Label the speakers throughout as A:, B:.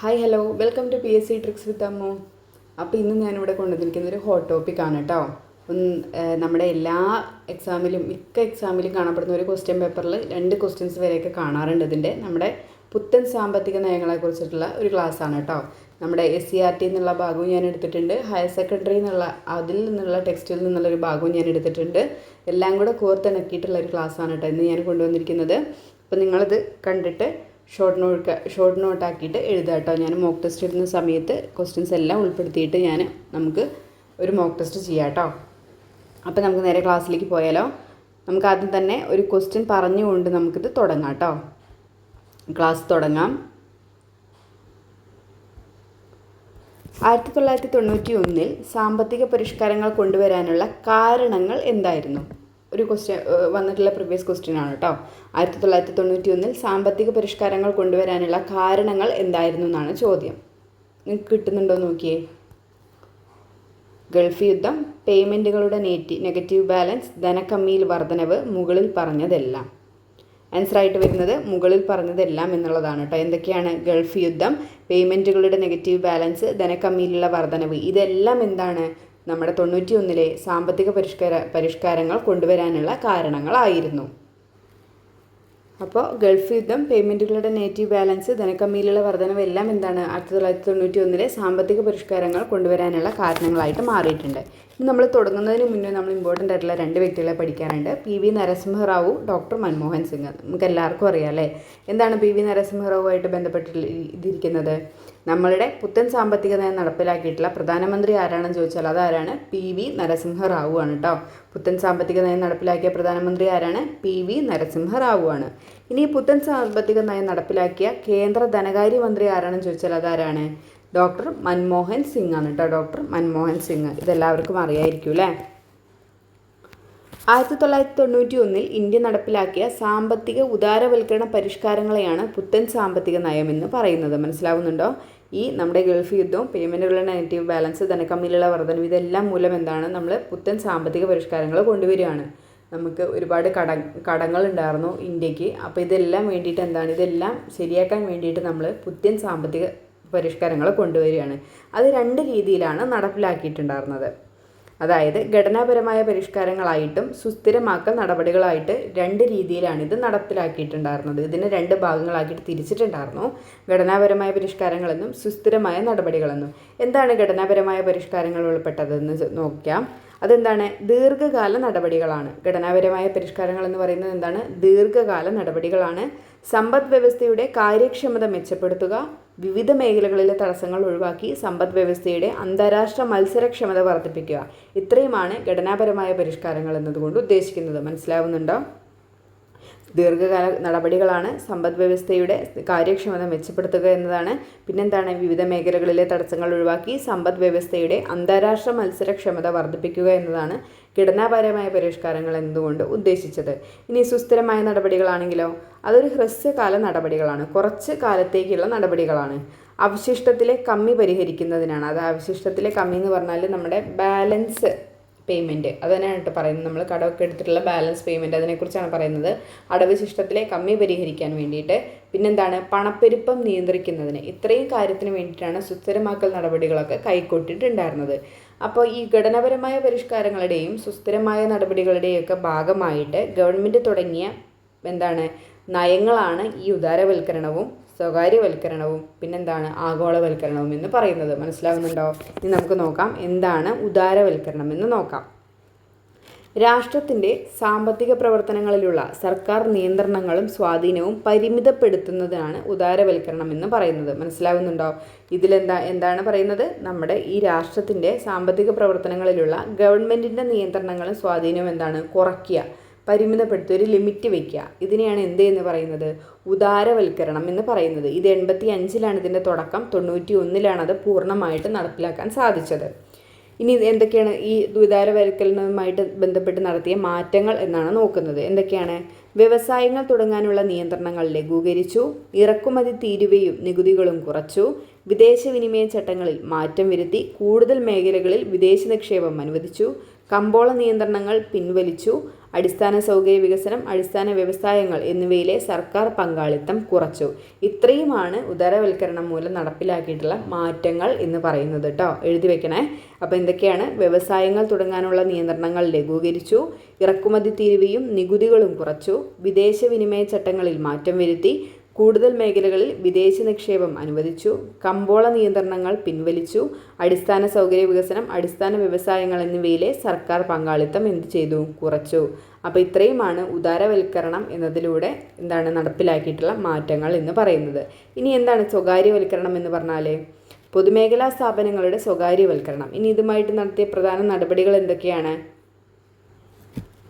A: Hi hello welcome to PSC tricks with Ammu. അപ്പോൾ ഇന്ന് ഞാനിവിടെ കൊണ്ടുവന്നിരിക്കുന്നൊരു ഹോട്ട് ടോപ്പിക്കാണ് കേട്ടോ. നമ്മുടെ എല്ലാ എക്സാമിലും മിക്ക എക്സാമിലും കാണപ്പെടുന്ന ഒരു ക്വസ്റ്റ്യൻ പേപ്പറിൽ 2 ക്വസ്റ്റ്യൻസ് വരെയൊക്കെ കാണാറുണ്ട്. ഇതിൻ്റെ നമ്മുടെ പുത്തൻ സാമ്പത്തിക നയങ്ങളെക്കുറിച്ചിട്ടുള്ള ഒരു ക്ലാസ്സാണ് കേട്ടോ. നമ്മുടെ SCERT എന്നുള്ള ഭാഗവും ഞാൻ എടുത്തിട്ടുണ്ട്, ഹയർ സെക്കൻഡറി എന്നുള്ള അതിൽ നിന്നുള്ള ടെക്സ്റ്റിൽ നിന്നുള്ളൊരു ഭാഗവും ഞാൻ എടുത്തിട്ടുണ്ട്. എല്ലാം കൂടെ കോർത്തിണക്കിയിട്ടുള്ള ഒരു ക്ലാസ്സാണ് കേട്ടോ ഇന്ന് ഞാൻ കൊണ്ടുവന്നിരിക്കുന്നത്. അപ്പോൾ നിങ്ങളത് കണ്ടിട്ട് ഷോർട്ട് നോട്ടാക്കിയിട്ട് എഴുതുക കേട്ടോ. ഞാൻ മോക്ക് ടെസ്റ്റ് ഇടുന്ന സമയത്ത് ക്വസ്റ്റ്യൻസ് എല്ലാം ഉൾപ്പെടുത്തിയിട്ട് നമുക്ക് ഒരു മോക്ക് ടെസ്റ്റ് ചെയ്യാം കേട്ടോ. അപ്പോൾ നമുക്ക് നേരെ ക്ലാസ്സിലേക്ക് പോയാലോ. നമുക്ക് ആദ്യം തന്നെ ഒരു ക്വസ്റ്റ്യൻ പറഞ്ഞുകൊണ്ട് നമുക്കിത് തുടങ്ങാം കേട്ടോ. ക്ലാസ് തുടങ്ങാം. 1991 സാമ്പത്തിക പരിഷ്കാരങ്ങൾ കൊണ്ടുവരാനുള്ള കാരണങ്ങൾ എന്തായിരുന്നു? ഒരു ക്വസ്റ്റ്യൻ വന്നിട്ടുള്ള പ്രീവിയസ് ക്വസ്റ്റ്യൻ ആണ് കേട്ടോ. 1991 സാമ്പത്തിക പരിഷ്കാരങ്ങൾ കൊണ്ടുവരാനുള്ള കാരണങ്ങൾ എന്തായിരുന്നു എന്നാണ് ചോദ്യം. നിങ്ങൾക്ക് കിട്ടുന്നുണ്ടോ നോക്കിയേ. ഗൾഫ് യുദ്ധം, പേയ്മെൻറ്റുകളുടെ നെഗറ്റീവ് ബാലൻസ്, ധനക്കമ്മിയിൽ വർധനവ്, മുകളിൽ പറഞ്ഞതെല്ലാം. ആൻസറായിട്ട് വരുന്നത് മുകളിൽ പറഞ്ഞതെല്ലാം എന്നുള്ളതാണ് കേട്ടോ. എന്തൊക്കെയാണ്? ഗൾഫ് യുദ്ധം, പേയ്മെൻറ്റുകളുടെ നെഗറ്റീവ് ബാലൻസ്, ധനക്കമ്മിയിലുള്ള വർധനവ്. ഇതെല്ലാം എന്താണ്? നമ്മുടെ 91 സാമ്പത്തിക പരിഷ്കാരങ്ങൾ കൊണ്ടുവരാനുള്ള കാരണങ്ങളായിരുന്നു. അപ്പോൾ ഗൾഫ് യുദ്ധം, പേയ്മെൻറ്റുകളുടെ നെഗറ്റീവ് ബാലൻസ്, ധനക്കമ്മിയിലുള്ള വർധനവ് എല്ലാം എന്താണ്? 1991 സാമ്പത്തിക പരിഷ്കാരങ്ങൾ കൊണ്ടുവരാനുള്ള കാരണങ്ങളായിട്ട് മാറിയിട്ടുണ്ട്. ഇനി നമ്മൾ തുടങ്ങുന്നതിന് മുന്നേ നമ്മൾ ഇമ്പോർട്ടൻ്റ് ആയിട്ടുള്ള 2 വ്യക്തികളെ പഠിക്കാറുണ്ട്. PV Narasimha Rao, doctor Manmohan Singh. നമുക്ക് എല്ലാവർക്കും അറിയാം അല്ലേ. എന്താണ് PV നരസിംഹറാവുമായിട്ട് ബന്ധപ്പെട്ടിരിക്കുന്നത്? നമ്മളുടെ പുത്തൻ സാമ്പത്തിക നയം നടപ്പിലാക്കിയിട്ടുള്ള പ്രധാനമന്ത്രി ആരാണെന്ന് ചോദിച്ചാൽ അതാരാണ്? PV നരസിംഹറാവു ആണ് കേട്ടോ. പുത്തൻ സാമ്പത്തിക നയം നടപ്പിലാക്കിയ പ്രധാനമന്ത്രി ആരാണ്? PV നരസിംഹറാവു ആണ്. ഇനി പുത്തൻ സാമ്പത്തിക നയം നടപ്പിലാക്കിയ കേന്ദ്ര ധനകാര്യമന്ത്രി ആരാണെന്ന് ചോദിച്ചാൽ അതാരാണ്? ഡോക്ടർ മൻമോഹൻ സിംഗ് ആണ് കേട്ടോ. ഡോക്ടർ മൻമോഹൻ സിംഗ്. ഇതെല്ലാവർക്കും അറിയായിരിക്കും അല്ലേ. 1991 ഇന്ത്യ നടപ്പിലാക്കിയ സാമ്പത്തിക ഉദാരവൽക്കരണ പരിഷ്കാരങ്ങളെയാണ് പുത്തൻ സാമ്പത്തിക നയം എന്ന് പറയുന്നത്. മനസ്സിലാവുന്നുണ്ടോ? ഈ നമ്മുടെ ഗൾഫ് യുദ്ധവും, പേയ്മെൻറ്റുകളുടെ നെഗറ്റീവ് ബാലൻസ്, ധനക്കമ്മിയിലുള്ള വർധനവ് ഇതെല്ലാം മൂലം എന്താണ്? നമ്മൾ പുത്തൻ സാമ്പത്തിക പരിഷ്കാരങ്ങൾ കൊണ്ടുവരികയാണ്. നമുക്ക് ഒരുപാട് കടങ്ങളുണ്ടായിരുന്നു ഇന്ത്യക്ക്. അപ്പോൾ ഇതെല്ലാം വേണ്ടിയിട്ട് എന്താണ്? ഇതെല്ലാം ശരിയാക്കാൻ വേണ്ടിയിട്ട് നമ്മൾ പുത്തൻ സാമ്പത്തിക പരിഷ്കാരങ്ങൾ കൊണ്ടുവരികയാണ്. അത് 2 രീതിയിലാണ് നടപ്പിലാക്കിയിട്ടുണ്ടായിരുന്നത്. അതായത് ഘടനാപരമായ പരിഷ്കാരങ്ങളായിട്ടും സുസ്ഥിരമാക്കൽ നടപടികളായിട്ട് 2 രീതിയിലാണ് ഇത് നടപ്പിലാക്കിയിട്ടുണ്ടായിരുന്നത്. ഇതിനെ 2 ഭാഗങ്ങളാക്കിയിട്ട് തിരിച്ചിട്ടുണ്ടായിരുന്നു. ഘടനാപരമായ പരിഷ്കാരങ്ങളെന്നും സുസ്ഥിരമായ നടപടികളെന്നും. എന്താണ് ഘടനാപരമായ പരിഷ്കാരങ്ങൾ ഉൾപ്പെട്ടതെന്ന് നോക്കാം. അതെന്താണ്? ദീർഘകാല നടപടികളാണ്. ഘടനാപരമായ പരിഷ്കാരങ്ങൾ എന്ന് പറയുന്നത് എന്താണ്? ദീർഘകാല നടപടികളാണ്. സമ്പദ് വ്യവസ്ഥയുടെ കാര്യക്ഷമത മെച്ചപ്പെടുത്തുക, വിവിധ മേഖലകളിലെ തടസ്സങ്ങൾ ഒഴിവാക്കി സമ്പദ് വ്യവസ്ഥയുടെ അന്താരാഷ്ട്ര മത്സരക്ഷമത വർദ്ധിപ്പിക്കുക. ഇത്രയുമാണ് ഘടനാപരമായ പരിഷ്കാരങ്ങൾ എന്നതുകൊണ്ട് ഉദ്ദേശിക്കുന്നത്. മനസ്സിലാവുന്നുണ്ടോ? ദീർഘകാല നടപടികളാണ്, സമ്പദ് വ്യവസ്ഥയുടെ കാര്യക്ഷമത മെച്ചപ്പെടുത്തുക എന്നതാണ്. പിന്നെന്താണ്? വിവിധ മേഖലകളിലെ തടസ്സങ്ങൾ ഒഴിവാക്കി സമ്പദ് വ്യവസ്ഥയുടെ അന്താരാഷ്ട്ര മത്സരക്ഷമത വർദ്ധിപ്പിക്കുക എന്നതാണ് ഘടനാപരമായ പരിഷ്കാരങ്ങൾ എന്നതുകൊണ്ട് ഉദ്ദേശിച്ചത്. ഇനി സുസ്ഥിരമായ നടപടികളാണെങ്കിലോ അതൊരു ഹ്രസ്വകാല നടപടികളാണ്, കുറച്ച് കാലത്തേക്കുള്ള നടപടികളാണ്. അവശിഷ്ടത്തിലെ കമ്മി പരിഹരിക്കുന്നതിനാണ്. അത് അവശിഷ്ടത്തിലെ കമ്മി എന്ന് പറഞ്ഞാൽ നമ്മുടെ ബാലൻസ് പേയ്മെൻറ്റ്, അതന്നെയാണ് കേട്ടോ പറയുന്നത്. നമ്മൾ കടമൊക്കെ എടുത്തിട്ടുള്ള ബാലൻസ് പേയ്മെൻറ്റ്, അതിനെക്കുറിച്ചാണ് പറയുന്നത്. അടവുശിഷ്ടത്തിലെ കമ്മി പരിഹരിക്കാൻ വേണ്ടിയിട്ട്. പിന്നെന്താണ്? പണപ്പെരുപ്പം നിയന്ത്രിക്കുന്നതിന്. ഇത്രയും കാര്യത്തിന് വേണ്ടിയിട്ടാണ് സുസ്ഥിരമാക്കൽ നടപടികളൊക്കെ കൈക്കൊണ്ടിട്ടുണ്ടായിരുന്നത്. അപ്പോൾ ഈ ഘടനാപരമായ പരിഷ്കാരങ്ങളുടെയും സുസ്ഥിരമായ നടപടികളുടെയും ഒക്കെ ഭാഗമായിട്ട് ഗവൺമെൻറ് തുടങ്ങിയ നയങ്ങളാണ് ഈ ഉദാരവൽക്കരണവും സ്വകാര്യവൽക്കരണവും പിന്നെന്താണ് ആഗോളവൽക്കരണവും എന്ന് പറയുന്നത്. മനസ്സിലാവുന്നുണ്ടോ? ഇനി നമുക്ക് നോക്കാം എന്താണ് ഉദാരവൽക്കരണം എന്ന് നോക്കാം. രാഷ്ട്രത്തിൻ്റെ സാമ്പത്തിക പ്രവർത്തനങ്ങളിലുള്ള സർക്കാർ നിയന്ത്രണങ്ങളും സ്വാധീനവും പരിമിതപ്പെടുത്തുന്നതാണ് ഉദാരവൽക്കരണം എന്ന് പറയുന്നത്. മനസ്സിലാവുന്നുണ്ടോ? എന്താണ് പറയുന്നത്? നമ്മുടെ ഈ രാഷ്ട്രത്തിൻ്റെ സാമ്പത്തിക പ്രവർത്തനങ്ങളിലുള്ള ഗവൺമെൻറ്റിൻ്റെ നിയന്ത്രണങ്ങളും സ്വാധീനവും എന്താണ്? കുറയ്ക്കുക, പരിമിതപ്പെടുത്തി, ഒരു ലിമിറ്റ് വയ്ക്കുക. ഇതിനെയാണ് എന്ത് എന്ന് പറയുന്നത്? ഉദാരവൽക്കരണം എന്ന് പറയുന്നത്. ഇത് 85 ഇതിൻ്റെ തുടക്കം, 91 അത് പൂർണ്ണമായിട്ട് നടപ്പിലാക്കാൻ സാധിച്ചത്. ഇനി എന്തൊക്കെയാണ് ഈ ഉദാരവൽക്കരണവുമായിട്ട് ബന്ധപ്പെട്ട് നടത്തിയ മാറ്റങ്ങൾ എന്നാണ് നോക്കുന്നത്. എന്തൊക്കെയാണ്? വ്യവസായങ്ങൾ തുടങ്ങാനുള്ള നിയന്ത്രണങ്ങൾ ലഘൂകരിച്ചു, ഇറക്കുമതി തീരുവയും നികുതികളും കുറച്ചു, വിദേശ വിനിമയ ചട്ടങ്ങളിൽ മാറ്റം വരുത്തി, കൂടുതൽ മേഖലകളിൽ വിദേശ നിക്ഷേപം അനുവദിച്ചു, കമ്പോള നിയന്ത്രണങ്ങൾ പിൻവലിച്ചു, അടിസ്ഥാന സൗകര്യ വികസനം, അടിസ്ഥാന വ്യവസായങ്ങൾ എന്നിവയിലെ സർക്കാർ പങ്കാളിത്തം കുറച്ചു. ഇത്രയുമാണ് ഉദാരവൽക്കരണം മൂലം നടപ്പിലാക്കിയിട്ടുള്ള മാറ്റങ്ങൾ എന്ന് പറയുന്നത് കേട്ടോ. എഴുതി വെക്കണേ. അപ്പോൾ എന്തൊക്കെയാണ്? വ്യവസായങ്ങൾ തുടങ്ങാനുള്ള നിയന്ത്രണങ്ങൾ ലഘൂകരിച്ചു, ഇറക്കുമതി തീരുവയും നികുതികളും കുറച്ചു, വിദേശ വിനിമയ ചട്ടങ്ങളിൽ മാറ്റം വരുത്തി, കൂടുതൽ മേഖലകളിൽ വിദേശ നിക്ഷേപം അനുവദിച്ചു, കമ്പോള നിയന്ത്രണങ്ങൾ പിൻവലിച്ചു, അടിസ്ഥാന സൗകര്യ വികസനം, അടിസ്ഥാന വ്യവസായങ്ങൾ എന്നിവയിലെ സർക്കാർ പങ്കാളിത്തം എന്ത് ചെയ്തു? കുറച്ചു. അപ്പോൾ ഇത്രയുമാണ് ഉദാരവൽക്കരണം എന്നതിലൂടെ നടപ്പിലാക്കിയിട്ടുള്ള മാറ്റങ്ങൾ എന്ന് പറയുന്നത്. ഇനി എന്താണ് സ്വകാര്യവൽക്കരണം എന്ന് പറഞ്ഞാൽ? പൊതുമേഖലാ സ്ഥാപനങ്ങളുടെ സ്വകാര്യവൽക്കരണം. ഇനി ഇതുമായിട്ട് നടത്തിയ പ്രധാന നടപടികൾ എന്തൊക്കെയാണ്?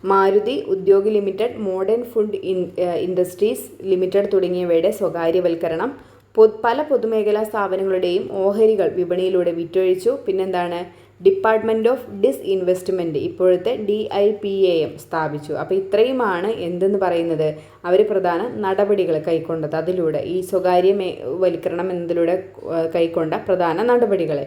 A: Maruti Udyog limited, modern food industries limited തുടങ്ങിയവയുടെ സ്വകാര്യവൽക്കരണം, പല പൊതുമേഖലാ സ്ഥാപനങ്ങളുടെയും ഓഹരികൾ വിപണിയിലൂടെ വിറ്റൊഴിച്ചു. പിന്നെന്താണ്? ഡിപ്പാർട്ട്മെൻറ്റ് ഓഫ് ഡിസ്ഇൻവെസ്റ്റ്മെൻറ്റ്, ഇപ്പോഴത്തെ DIPAM സ്ഥാപിച്ചു. അപ്പോൾ ഇത്രയുമാണ് എന്തെന്ന് പറയുന്നത്, അവർ പ്രധാന നടപടികൾ കൈക്കൊണ്ടത്. അതിലൂടെ ഈ സ്വകാര്യവൽക്കരണം എന്നതിലൂടെ കൈക്കൊണ്ട പ്രധാന നടപടികൾ.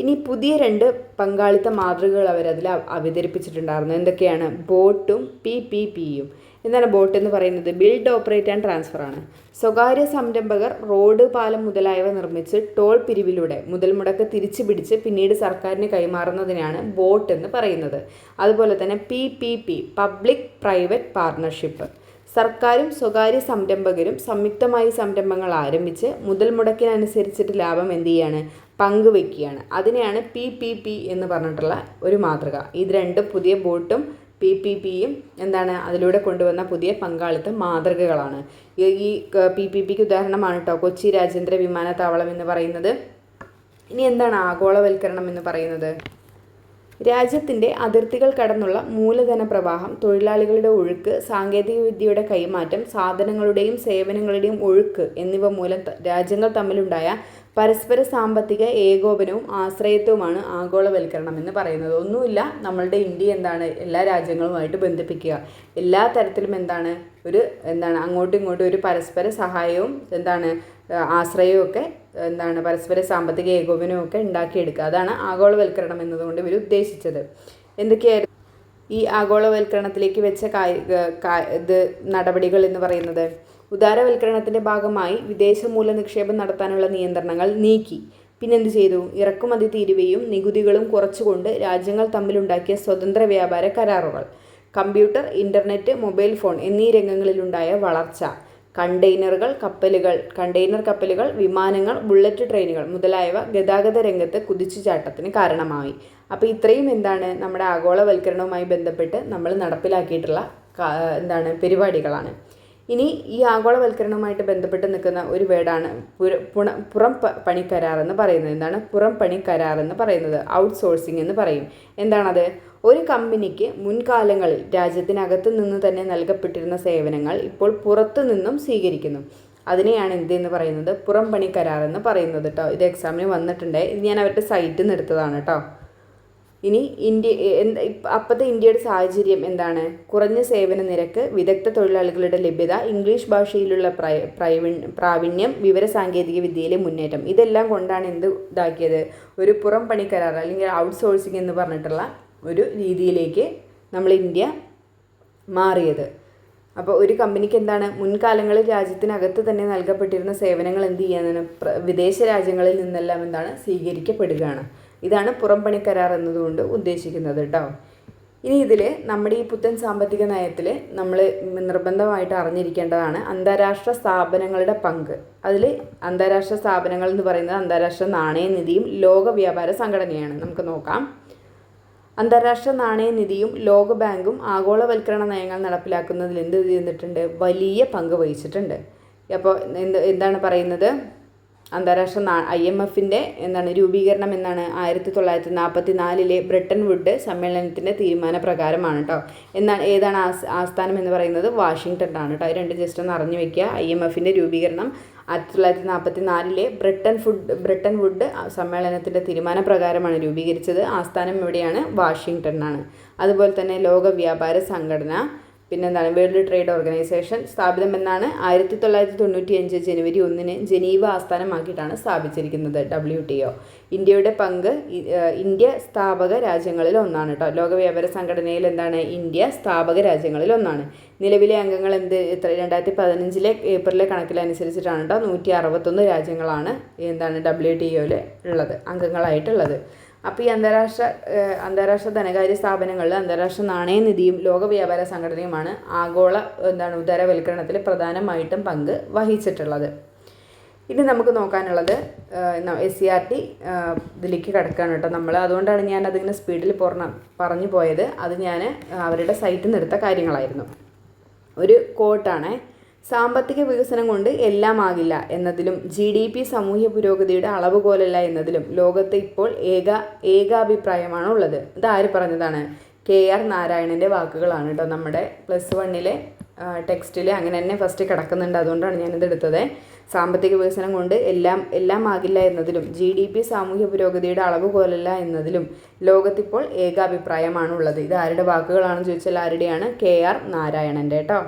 A: ഇനി പുതിയ 2 പങ്കാളിത്ത മാതൃകകൾ അവരതിൽ അവതരിപ്പിച്ചിട്ടുണ്ടായിരുന്നു. എന്തൊക്കെയാണ്? ബോട്ടും PPPയും. എന്താണ് ബോട്ട് എന്ന് പറയുന്നത്? ബിൽഡ്, ഓപ്പറേറ്റ് ആൻഡ് ട്രാൻസ്ഫർ ആണ്. സ്വകാര്യ സംരംഭകർ റോഡ്, പാലം മുതലായവ നിർമ്മിച്ച് ടോൾ പിരിവിലൂടെ മുതൽ മുടക്ക് തിരിച്ചു പിടിച്ച് പിന്നീട് സർക്കാരിന് കൈമാറുന്നതിനാണ് ബോട്ട് എന്ന് പറയുന്നത്. അതുപോലെ തന്നെ PPP, പബ്ലിക് പ്രൈവറ്റ് പാർട്ണർഷിപ്പ്. സർക്കാരും സ്വകാര്യ സംരംഭകരും സംയുക്തമായി സംരംഭങ്ങൾ ആരംഭിച്ച് മുതൽ മുടക്കിനനുസരിച്ചിട്ട് ലാഭം എന്ത് ചെയ്യാണ്? പങ്കുവയ്ക്കുകയാണ്. അതിനെയാണ് PPP എന്ന് പറഞ്ഞിട്ടുള്ള ഒരു മാതൃക. ഇത് 2 പുതിയ ബോട്ടും PPPയും അതിലൂടെ കൊണ്ടുവന്ന പുതിയ പങ്കാളിത്ത മാതൃകകളാണ്. ഈ PPPക്ക് ഉദാഹരണമാണ് കേട്ടോ കൊച്ചി രാജ്യാന്തര വിമാനത്താവളം എന്ന് പറയുന്നത്. ഇനി എന്താണ് ആഗോളവൽക്കരണം എന്ന് പറയുന്നത്? രാജ്യത്തിൻ്റെ അതിർത്തികൾ കടന്നുള്ള മൂലധന പ്രവാഹം, തൊഴിലാളികളുടെ ഒഴുക്ക്, സാങ്കേതികവിദ്യയുടെ കൈമാറ്റം, സാധനങ്ങളുടെയും സേവനങ്ങളുടെയും ഒഴുക്ക് എന്നിവ മൂലം രാജ്യങ്ങൾ തമ്മിലുണ്ടായ പരസ്പര സാമ്പത്തിക ഏകോപനവും ആശ്രയത്വവുമാണ് ആഗോളവൽക്കരണം എന്ന് പറയുന്നത്. ഒന്നുമില്ല, നമ്മളുടെ ഇന്ത്യ എല്ലാ രാജ്യങ്ങളുമായിട്ട് ബന്ധിപ്പിക്കുക. എല്ലാ തരത്തിലും അങ്ങോട്ടും ഇങ്ങോട്ടും ഒരു പരസ്പര സഹായവും ആശ്രയവും ഒക്കെ പരസ്പര സാമ്പത്തിക ഏകോപനവും ഒക്കെ ഉണ്ടാക്കിയെടുക്കുക. അതാണ് ആഗോളവൽക്കരണം എന്നതുകൊണ്ട് ഇവർ ഉദ്ദേശിച്ചത്. എന്തൊക്കെയായിരുന്നു ഈ ആഗോളവൽക്കരണത്തിലേക്ക് വെച്ച നടപടികൾ എന്ന് പറയുന്നത്? ഉദാരവൽക്കരണത്തിൻ്റെ ഭാഗമായി വിദേശ മൂലനിക്ഷേപം നടത്താനുള്ള നിയന്ത്രണങ്ങൾ നീക്കി. പിന്നെന്ത് ചെയ്തു? ഇറക്കുമതി തീരുവയും നികുതികളും കുറച്ചുകൊണ്ട് രാജ്യങ്ങൾ തമ്മിലുണ്ടാക്കിയ സ്വതന്ത്ര വ്യാപാര കരാറുകൾ. കമ്പ്യൂട്ടർ, ഇൻ്റർനെറ്റ്, മൊബൈൽ ഫോൺ എന്നീ രംഗങ്ങളിലുണ്ടായ വളർച്ച. കണ്ടെയ്നർ കപ്പലുകൾ, വിമാനങ്ങൾ, ബുള്ളറ്റ് ട്രെയിനുകൾ മുതലായവ ഗതാഗത രംഗത്ത് കുതിച്ചുചാട്ടത്തിന് കാരണമായി. അപ്പോൾ ഇത്രയും നമ്മുടെ ആഗോളവൽക്കരണവുമായി ബന്ധപ്പെട്ട് നമ്മൾ നടപ്പിലാക്കിയിട്ടുള്ള പരിപാടികളാണ്. ഇനി ഈ ആഗോളവൽക്കരണവുമായിട്ട് ബന്ധപ്പെട്ട് നിൽക്കുന്ന ഒരു വേർഡാണ് പുറം പണി കരാർ എന്ന് പറയുന്നത്. പുറം പണി കരാർ എന്ന് പറയുന്നത്? ഔട്ട്സോഴ്സിംഗ് എന്ന് പറയും. എന്താണത്? ഒരു കമ്പനിക്ക് മുൻകാലങ്ങളിൽ രാജ്യത്തിനകത്ത് നിന്ന് തന്നെ നൽകപ്പെട്ടിരുന്ന സേവനങ്ങൾ ഇപ്പോൾ പുറത്തു നിന്നും സ്വീകരിക്കുന്നു. അതിനെയാണ് എന്തെന്ന് പറയുന്നത്? പുറം പണി കരാർ എന്ന് പറയുന്നത് കേട്ടോ. ഇത് എക്സാമിന് വന്നിട്ടുണ്ട്. ഇത് ഞാൻ അവരുടെ സൈറ്റിൽ നിന്ന് എടുത്തതാണ് കേട്ടോ. ഇനി അപ്പോഴത്തെ ഇന്ത്യയുടെ സാഹചര്യം കുറഞ്ഞ സേവന നിരക്ക്, വിദഗ്ധ തൊഴിലാളികളുടെ ലഭ്യത, ഇംഗ്ലീഷ് ഭാഷയിലുള്ള പ്രാവീണ്യം, വിവരസാങ്കേതിക വിദ്യയിലെ മുന്നേറ്റം. ഇതെല്ലാം കൊണ്ടാണ് ഇതാക്കിയത്? ഒരു പുറം പണി കരാർ അല്ലെങ്കിൽ ഔട്ട്സോഴ്സിംഗ് എന്ന് പറഞ്ഞിട്ടുള്ള ഒരു രീതിയിലേക്ക് നമ്മൾ ഇന്ത്യ മാറിയത്. അപ്പോൾ ഒരു കമ്പനിക്ക് മുൻകാലങ്ങളിൽ രാജ്യത്തിനകത്ത് തന്നെ നൽകപ്പെട്ടിരുന്ന സേവനങ്ങൾ എന്ത് ചെയ്യാനാണ്? വിദേശ രാജ്യങ്ങളിൽ നിന്നെല്ലാം സ്വീകരിക്കപ്പെടുകയാണ്. ഇതാണ് പുറം പണി കരാർ എന്നതുകൊണ്ട് ഉദ്ദേശിക്കുന്നത് കേട്ടോ. ഇനി ഇതിൽ നമ്മുടെ ഈ പുത്തൻ സാമ്പത്തിക നയത്തിൽ നമ്മൾ നിർബന്ധമായിട്ട് അറിഞ്ഞിരിക്കേണ്ടതാണ് അന്താരാഷ്ട്ര സ്ഥാപനങ്ങളുടെ പങ്ക്. അതിൽ അന്താരാഷ്ട്ര സ്ഥാപനങ്ങൾ എന്ന് പറയുന്നത് അന്താരാഷ്ട്ര നാണയനിധിയും ലോക വ്യാപാര സംഘടനയാണ്. നമുക്ക് നോക്കാം. അന്താരാഷ്ട്ര നാണയനിധിയും ലോക ബാങ്കും ആഗോളവൽക്കരണ നയങ്ങൾ നടപ്പിലാക്കുന്നതിൽ എന്ത് ചെയ്തിട്ടുണ്ട്? വലിയ പങ്ക് വഹിച്ചിട്ടുണ്ട്. അപ്പോൾ എന്താണ് പറയുന്നത്? അന്താരാഷ്ട്ര IMFൻ്റെ രൂപീകരണം 1944 ബ്രെട്ടൺ വുഡ് സമ്മേളനത്തിൻ്റെ തീരുമാനപ്രകാരമാണ് കേട്ടോ. ഏതാണ് ആസ്ഥാനം എന്ന് പറയുന്നത്? വാഷിങ്ടൺ ആണ് കേട്ടോ. 2 ജസ്റ്റ് ഒന്ന് അറിഞ്ഞു വെക്കുക. IMFൻ്റെ രൂപീകരണം 1944 ബ്രെട്ടൺ വുഡ് സമ്മേളനത്തിൻ്റെ തീരുമാനപ്രകാരമാണ് രൂപീകരിച്ചത്. ആസ്ഥാനം എവിടെയാണ്? വാഷിങ്ടൺ ആണ്. അതുപോലെ തന്നെ ലോക വ്യാപാര സംഘടന പിന്നെ എന്താണ് വേൾഡ് ട്രേഡ് ഓർഗനൈസേഷൻ സ്ഥാപിതം എന്നാണ് 1995 ജനുവരി 1 ജനീവ ആസ്ഥാനമാക്കിയിട്ടാണ് സ്ഥാപിച്ചിരിക്കുന്നത് WTO. ഇന്ത്യയുടെ പങ്ക് ഇന്ത്യ സ്ഥാപക രാജ്യങ്ങളിൽ ഒന്നാണ് കേട്ടോ. ലോക വ്യാപാര സംഘടനയിൽ എന്താണ് ഇന്ത്യ സ്ഥാപക രാജ്യങ്ങളിൽ ഒന്നാണ്. നിലവിലെ അംഗങ്ങൾ 2015 ഏപ്രിലെ കണക്കിലനുസരിച്ചിട്ടാണ് കേട്ടോ 161 രാജ്യങ്ങളാണ് എന്താണ് WTOയിൽ ഉള്ളത്, അംഗങ്ങളായിട്ടുള്ളത്. അപ്പോൾ ഈ അന്താരാഷ്ട്ര ധനകാര്യ സ്ഥാപനങ്ങളിൽ അന്താരാഷ്ട്ര നാണയനിധിയും ലോക വ്യാപാര സംഘടനയുമാണ് ആഗോള ഉദാരവൽക്കരണത്തിൽ പ്രധാനമായിട്ടും പങ്ക് വഹിച്ചിട്ടുള്ളത്. ഇനി നമുക്ക് നോക്കാനുള്ളത് SCERT ഇതിലേക്ക് കിടക്കുകയാണ് കേട്ടോ നമ്മൾ. അതുകൊണ്ടാണ് ഞാൻ അതിങ്ങനെ സ്പീഡിൽ പറഞ്ഞു പോയത്. അത് ഞാൻ അവരുടെ സൈറ്റിൽ നിന്ന് എടുത്ത കാര്യങ്ങളായിരുന്നു. ഒരു കോട്ടാണ്, സാമ്പത്തിക വികസനം കൊണ്ട് എല്ലാം ആകില്ല എന്നതിലും GDP സാമൂഹ്യ പുരോഗതിയുടെ അളവുകോലല്ല എന്നതിലും ലോകത്ത് ഇപ്പോൾ ഏകാഭിപ്രായമാണ് ഉള്ളത്. ഇതാര് പറഞ്ഞതാണ്? KR നാരായണൻ്റെ വാക്കുകളാണ് കേട്ടോ. നമ്മുടെ +1 ടെക്സ്റ്റിൽ അങ്ങനെ തന്നെ ഫസ്റ്റ് കിടക്കുന്നുണ്ട്. അതുകൊണ്ടാണ് ഞാനിത് എടുത്തത്. സാമ്പത്തിക വികസനം കൊണ്ട് എല്ലാം ആകില്ല എന്നതിലും GDP സാമൂഹ്യ പുരോഗതിയുടെ അളവുകോലല്ല എന്നതിലും ലോകത്തിപ്പോൾ ഏകാഭിപ്രായമാണുള്ളത്. ഇത് ആരുടെ വാക്കുകളാണെന്ന് ചോദിച്ചാൽ ആരുടെയാണ്? KR നാരായണൻ്റെ കേട്ടോ.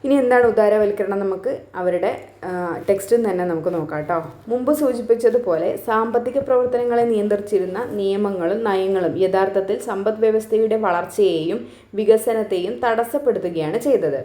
A: ഇനി എന്താണ് ഉദാരവൽക്കരണം? നമുക്ക് അവരുടെ ടെക്സ്റ്റിൽ തന്നെ നമുക്ക് നോക്കാം കേട്ടോ. മുമ്പ് സൂചിപ്പിച്ചതുപോലെ സാമ്പത്തിക പ്രവർത്തനങ്ങളെ നിയന്ത്രിച്ചിരുന്ന നിയമങ്ങളും നയങ്ങളും യഥാർത്ഥത്തിൽ സമ്പദ് വ്യവസ്ഥയുടെ വളർച്ചയെയും വികസനത്തെയും തടസ്സപ്പെടുത്തുകയാണ് ചെയ്തത്.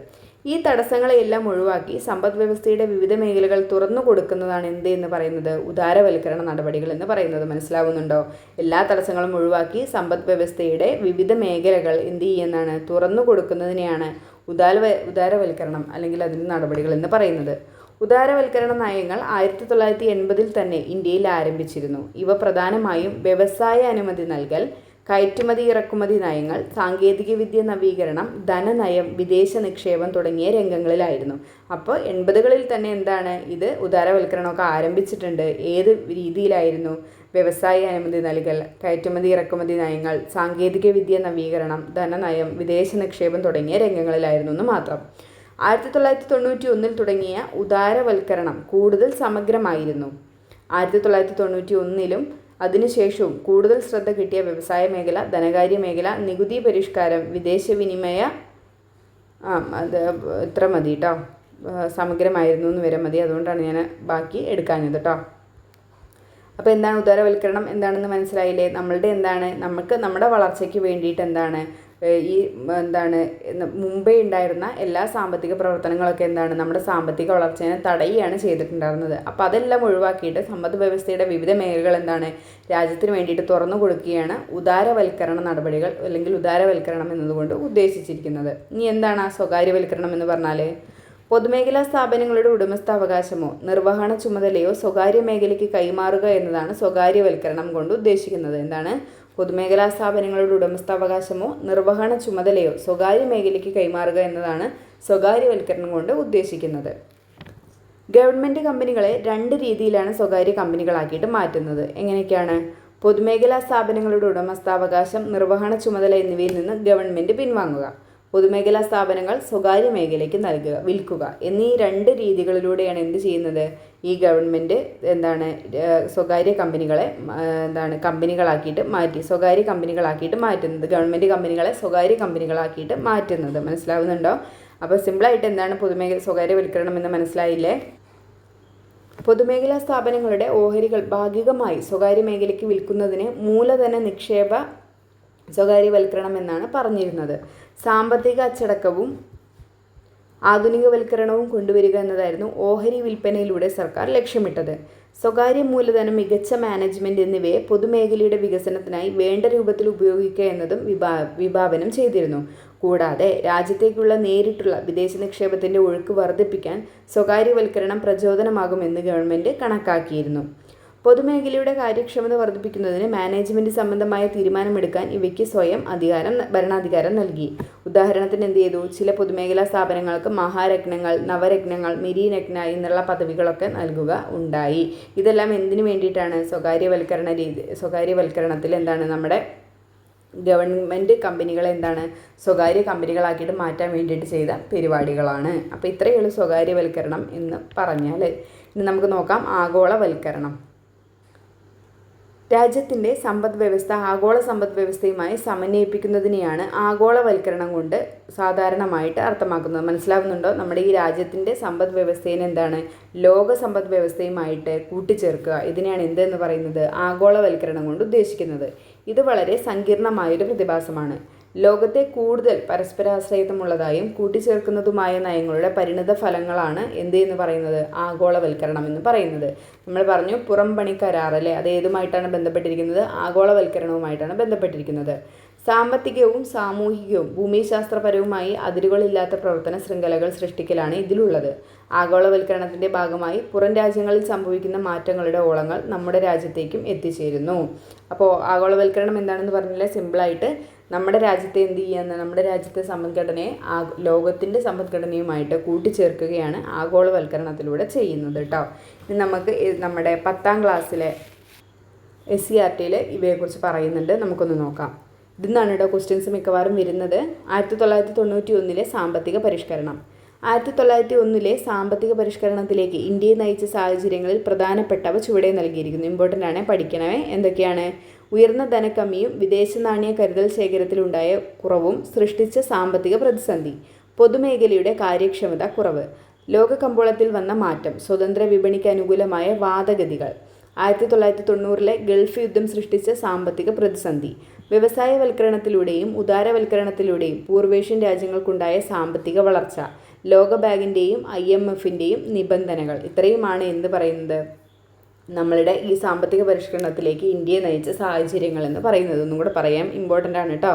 A: ഈ തടസ്സങ്ങളെയെല്ലാം ഒഴിവാക്കി സമ്പദ് വ്യവസ്ഥയുടെ വിവിധ മേഖലകൾ തുറന്നു കൊടുക്കുന്നതാണ് എന്ത് എന്ന് പറയുന്നത്? ഉദാരവൽക്കരണ നടപടികൾ എന്ന് പറയുന്നത്. മനസ്സിലാവുന്നുണ്ടോ? എല്ലാ തടസ്സങ്ങളും ഒഴിവാക്കി സമ്പദ് വ്യവസ്ഥയുടെ വിവിധ മേഖലകൾ എന്ത് ചെയ്യുന്നതാണ്? തുറന്നു കൊടുക്കുന്നതിനെയാണ് ഉദാരവൽക്കരണം അല്ലെങ്കിൽ അതിൻ്റെ നടപടികൾ എന്ന് പറയുന്നത്. ഉദാരവൽക്കരണ നയങ്ങൾ 1980 തന്നെ ഇന്ത്യയിൽ ആരംഭിച്ചിരുന്നു. ഇവ പ്രധാനമായും വ്യവസായ അനുമതി നൽകൽ, കയറ്റുമതി ഇറക്കുമതി നയങ്ങൾ, സാങ്കേതികവിദ്യ നവീകരണം, ധനനയം, വിദേശ നിക്ഷേപം തുടങ്ങിയ രംഗങ്ങളിലായിരുന്നു. അപ്പോൾ 80കളിൽ തന്നെ എന്താണ് ഇത് ഉദാരവൽക്കരണമൊക്കെ ആരംഭിച്ചിട്ടുണ്ട്. ഏത് രീതിയിലായിരുന്നു? വ്യവസായ അനുമതി നൽകൽ, കയറ്റുമതി ഇറക്കുമതി നയങ്ങൾ, സാങ്കേതികവിദ്യ നവീകരണം, ധനനയം, വിദേശ നിക്ഷേപം തുടങ്ങിയ രംഗങ്ങളിലായിരുന്നു എന്ന് മാത്രം. 1991 തുടങ്ങിയ ഉദാരവൽക്കരണം കൂടുതൽ സമഗ്രമായിരുന്നു. 1991 അതിനുശേഷവും കൂടുതൽ ശ്രദ്ധ കിട്ടിയ വ്യവസായ മേഖല, ധനകാര്യ മേഖല, നികുതി പരിഷ്കാരം, വിദേശവിനിമയ അത് ഇത്ര മതി കേട്ടോ. സമഗ്രമായിരുന്നു എന്ന് വരെ മതി. അതുകൊണ്ടാണ് ഞാൻ ബാക്കി എടുക്കാഞ്ഞത് കേട്ടോ. അപ്പോൾ എന്താണ് ഉദാരവൽക്കരണം എന്താണെന്ന് മനസ്സിലായില്ലേ? നമ്മുടെ വളർച്ചയ്ക്ക് വേണ്ടിയിട്ട് ഈ മുമ്പേ ഉണ്ടായിരുന്ന എല്ലാ സാമ്പത്തിക പ്രവർത്തനങ്ങളൊക്കെ നമ്മുടെ സാമ്പത്തിക വളർച്ചയെ തടയുകയാണ് ചെയ്തിട്ടുണ്ടായിരുന്നത്. അപ്പോൾ അതെല്ലാം ഒഴിവാക്കിയിട്ട് സമ്പദ് വ്യവസ്ഥയുടെ വിവിധ മേഖലകൾ രാജ്യത്തിന് വേണ്ടിയിട്ട് തുറന്നു കൊടുക്കുകയാണ് ഉദാരവൽക്കരണ നടപടികൾ അല്ലെങ്കിൽ ഉദാരവൽക്കരണം എന്നതുകൊണ്ട് ഉദ്ദേശിച്ചിരിക്കുന്നത്. ഇനി എന്താണ് ആ സ്വകാര്യവൽക്കരണം എന്ന് പറഞ്ഞാൽ? പൊതുമേഖലാ സ്ഥാപനങ്ങളുടെ ഉടമസ്ഥാവകാശമോ നിർവഹണ ചുമതലയോ സ്വകാര്യ മേഖലയ്ക്ക് കൈമാറുക എന്നതാണ് സ്വകാര്യവൽക്കരണം കൊണ്ട് ഉദ്ദേശിക്കുന്നത്. എന്താണ്? പൊതുമേഖലാ സ്ഥാപനങ്ങളുടെ ഉടമസ്ഥാവകാശമോ നിർവഹണ ചുമതലയോ സ്വകാര്യ മേഖലയ്ക്ക് കൈമാറുക എന്നതാണ് സ്വകാര്യവൽക്കരണം കൊണ്ട് ഉദ്ദേശിക്കുന്നത്. ഗവൺമെൻറ് കമ്പനികളെ 2 രീതിയിലാണ് സ്വകാര്യ കമ്പനികളാക്കിയിട്ട് മാറ്റുന്നത്. എങ്ങനെയൊക്കെയാണ്? പൊതുമേഖലാ സ്ഥാപനങ്ങളുടെ ഉടമസ്ഥാവകാശം, നിർവഹണ ചുമതല എന്നിവയിൽ നിന്ന് ഗവൺമെൻറ് പിൻവാങ്ങുക. പൊതുമേഖലാ സ്ഥാപനങ്ങൾ സ്വകാര്യ മേഖലയ്ക്ക് വിൽക്കുക എന്നീ 2 രീതികളിലൂടെയാണ് എന്ത് ചെയ്യുന്നത്? ഈ ഗവൺമെൻറ് സ്വകാര്യ കമ്പനികളെ കമ്പനികളാക്കിയിട്ട് മാറ്റി സ്വകാര്യ കമ്പനികളാക്കിയിട്ട് മാറ്റുന്നത്. ഗവൺമെൻറ് കമ്പനികളെ സ്വകാര്യ കമ്പനികളാക്കിയിട്ട് മാറ്റുന്നത്. മനസ്സിലാവുന്നുണ്ടോ? അപ്പോൾ സിമ്പിളായിട്ട് എന്താണ് സ്വകാര്യവൽക്കരണം എന്ന് മനസ്സിലായില്ലേ? പൊതുമേഖലാ സ്ഥാപനങ്ങളുടെ ഓഹരികൾ ഭാഗികമായി സ്വകാര്യ മേഖലയ്ക്ക് വിൽക്കുന്നതിന് മൂലധന നിക്ഷേപ സ്വകാര്യവൽക്കരണം എന്നാണ് പറഞ്ഞിരുന്നത്. സാമ്പത്തിക അച്ചടക്കവും ആധുനികവൽക്കരണവും കൊണ്ടുവരിക എന്നതായിരുന്നു ഓഹരി വിൽപ്പനയിലൂടെ സർക്കാർ ലക്ഷ്യമിട്ടത്. സ്വകാര്യ മൂലധനം, മികച്ച മാനേജ്മെൻറ്റ് എന്നിവയെ പൊതുമേഖലയുടെ വികസനത്തിനായി വേണ്ട രൂപത്തിൽ ഉപയോഗിക്കുക എന്നതും വിഭാവനം ചെയ്തിരുന്നു. കൂടാതെ രാജ്യത്തേക്കുള്ള നേരിട്ടുള്ള വിദേശ നിക്ഷേപത്തിൻ്റെ ഒഴുക്ക് വർദ്ധിപ്പിക്കാൻ സ്വകാര്യവൽക്കരണം പ്രചോദനമാകുമെന്ന് ഗവൺമെൻറ് കണക്കാക്കിയിരുന്നു. പൊതുമേഖലയുടെ കാര്യക്ഷമത വർദ്ധിപ്പിക്കുന്നതിന് മാനേജ്മെൻറ്റ് സംബന്ധമായ തീരുമാനമെടുക്കാൻ ഇവയ്ക്ക് സ്വയം ഭരണാധികാരം നൽകി. ഉദാഹരണത്തിന് എന്ത് ചെയ്തു? ചില പൊതുമേഖലാ സ്ഥാപനങ്ങൾക്ക് മഹാരത്നങ്ങൾ, നവരത്നങ്ങൾ, മിരിരത്ന എന്നുള്ള പദവികളൊക്കെ നൽകുക ഉണ്ടായി. ഇതെല്ലാം എന്തിനു വേണ്ടിയിട്ടാണ്? സ്വകാര്യവൽക്കരണത്തിൽ നമ്മുടെ ഗവൺമെൻറ് കമ്പനികളെ സ്വകാര്യ കമ്പനികളാക്കിയിട്ട് മാറ്റാൻ വേണ്ടിയിട്ട് ചെയ്ത പരിപാടികളാണ്. അപ്പോൾ ഇത്രയേ ഉള്ളൂ സ്വകാര്യവൽക്കരണം എന്ന് പറഞ്ഞാൽ. ഇനി നമുക്ക് നോക്കാം ആഗോളവൽക്കരണം. രാജ്യത്തിൻ്റെ സമ്പദ് വ്യവസ്ഥ ആഗോള സമ്പദ് വ്യവസ്ഥയുമായി സമന്വയിപ്പിക്കുന്നതിനെയാണ് ആഗോളവൽക്കരണം കൊണ്ട് സാധാരണമായിട്ട് അർത്ഥമാക്കുന്നത്. മനസ്സിലാവുന്നുണ്ടോ? നമ്മുടെ ഈ രാജ്യത്തിൻ്റെ സമ്പദ് വ്യവസ്ഥയെ എന്താണ് ലോക സമ്പദ് വ്യവസ്ഥയുമായിട്ട് കൂട്ടിച്ചേർക്കുക. ഇതിനെയാണ് എന്തെന്ന് പറയുന്നത് ആഗോളവൽക്കരണം കൊണ്ട് ഉദ്ദേശിക്കുന്നത്. ഇത് വളരെ സങ്കീർണമായൊരു പ്രതിഭാസമാണ്. ലോകത്തെ കൂടുതൽ പരസ്പരാശ്രയത്വമുള്ളതായും കൂട്ടിച്ചേർക്കുന്നതുമായ നയങ്ങളുടെ പരിണിത ഫലങ്ങളാണ് എന്ത് എന്ന് പറയുന്നത് ആഗോളവൽക്കരണം എന്ന് പറയുന്നത്. നമ്മൾ പറഞ്ഞു പുറംപണി കരാർ അല്ലേ, അത് ഏതുമായിട്ടാണ് ബന്ധപ്പെട്ടിരിക്കുന്നത് ആഗോളവൽക്കരണവുമായിട്ടാണ് ബന്ധപ്പെട്ടിരിക്കുന്നത്. സാമ്പത്തികവും സാമൂഹികവും ഭൂമിശാസ്ത്രപരവുമായി അതിരുകളില്ലാത്ത പ്രവർത്തന ശൃംഖലകൾ സൃഷ്ടിക്കലാണ് ഇതിലുള്ളത്. ആഗോളവൽക്കരണത്തിൻ്റെ ഭാഗമായി പുറം രാജ്യങ്ങളിൽ സംഭവിക്കുന്ന മാറ്റങ്ങളുടെ ഓളങ്ങൾ നമ്മുടെ രാജ്യത്തേക്കും എത്തിച്ചേരുന്നു. അപ്പോൾ ആഗോളവൽക്കരണം എന്താണെന്ന് പറഞ്ഞാൽ സിമ്പിളായിട്ട് നമ്മുടെ രാജ്യത്തെ എന്ത് ചെയ്യുന്ന നമ്മുടെ രാജ്യത്തെ സമ്പദ്ഘടനയെ ലോകത്തിൻ്റെ സമ്പദ്ഘടനയുമായിട്ട് കൂട്ടിച്ചേർക്കുകയാണ് ആഗോളവൽക്കരണത്തിലൂടെ ചെയ്യുന്നത് കേട്ടോ. ഇനി നമുക്ക് നമ്മുടെ 10ാം ക്ലാസ്സിലെ SCERT ഇവയെക്കുറിച്ച് പറയുന്നുണ്ട്, നമുക്കൊന്ന് നോക്കാം. ഇതിന്നാണ് കേട്ടോ ക്വസ്റ്റ്യൻസ് മിക്കവാറും വരുന്നത്. 1991 സാമ്പത്തിക പരിഷ്കരണം. 1901 സാമ്പത്തിക പരിഷ്കരണത്തിലേക്ക് ഇന്ത്യയെ നയിച്ച സാഹചര്യങ്ങളിൽ പ്രധാനപ്പെട്ടവ ചുവടെ നൽകിയിരിക്കുന്നു. ഇമ്പോർട്ടൻ്റ് ആണ്, പഠിക്കണമേ. എന്തൊക്കെയാണ്? ഉയർന്ന ധനക്കമ്മിയും വിദേശ നാണ്യ കരുതൽ ശേഖരത്തിലുണ്ടായ കുറവും സൃഷ്ടിച്ച സാമ്പത്തിക പ്രതിസന്ധി. പൊതുമേഖലയുടെ കാര്യക്ഷമത കുറവ്. ലോകകമ്പോളത്തിൽ വന്ന മാറ്റം. സ്വതന്ത്ര വിപണിക്ക് അനുകൂലമായ വാദഗതികൾ. 1990 ഗൾഫ് യുദ്ധം സൃഷ്ടിച്ച സാമ്പത്തിക പ്രതിസന്ധി. വ്യവസായവൽക്കരണത്തിലൂടെയും ഉദാരവൽക്കരണത്തിലൂടെയും പൂർവേഷ്യൻ രാജ്യങ്ങൾക്കുണ്ടായ സാമ്പത്തിക വളർച്ച. ലോകബാങ്കിൻ്റെയും IMFൻ്റെയും നിബന്ധനകൾ. ഇത്രയുമാണ് എന്ത് പറയുന്നത് നമ്മളുടെ ഈ സാമ്പത്തിക പരിഷ്കരണത്തിലേക്ക് ഇന്ത്യയെ നയിച്ച സാഹചര്യങ്ങൾ എന്ന് പറയുന്നത്. ഒന്നും കൂടെ പറയാം, ഇമ്പോർട്ടൻ്റ് ആണ് കേട്ടോ.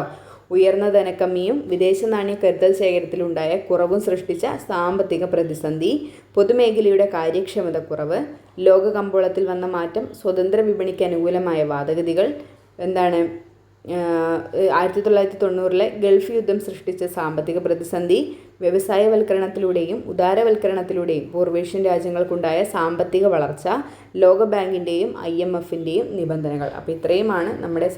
A: ഉയർന്ന ധനക്കമ്മിയും വിദേശ നാണ്യ കരുതൽ ശേഖരത്തിലുണ്ടായ കുറവും സൃഷ്ടിച്ച സാമ്പത്തിക പ്രതിസന്ധി. പൊതുമേഖലയുടെ കാര്യക്ഷമത കുറവ്. ലോക കമ്പോളത്തിൽ വന്ന മാറ്റം. സ്വതന്ത്ര വിപണിക്ക് അനുകൂലമായ വാദഗതികൾ. എന്താണ് 1990 ഗൾഫ് യുദ്ധം സൃഷ്ടിച്ച സാമ്പത്തിക പ്രതിസന്ധി. വ്യവസായവൽക്കരണത്തിലൂടെയും ഉദാരവൽക്കരണത്തിലൂടെയും പൂർവേഷ്യൻ രാജ്യങ്ങൾക്കുണ്ടായ സാമ്പത്തിക വളർച്ച. ലോകബാങ്കിൻ്റെയും IMFൻ്റെയും നിബന്ധനകൾ. അപ്പോൾ ഇത്രയുമാണ് നമ്മുടെ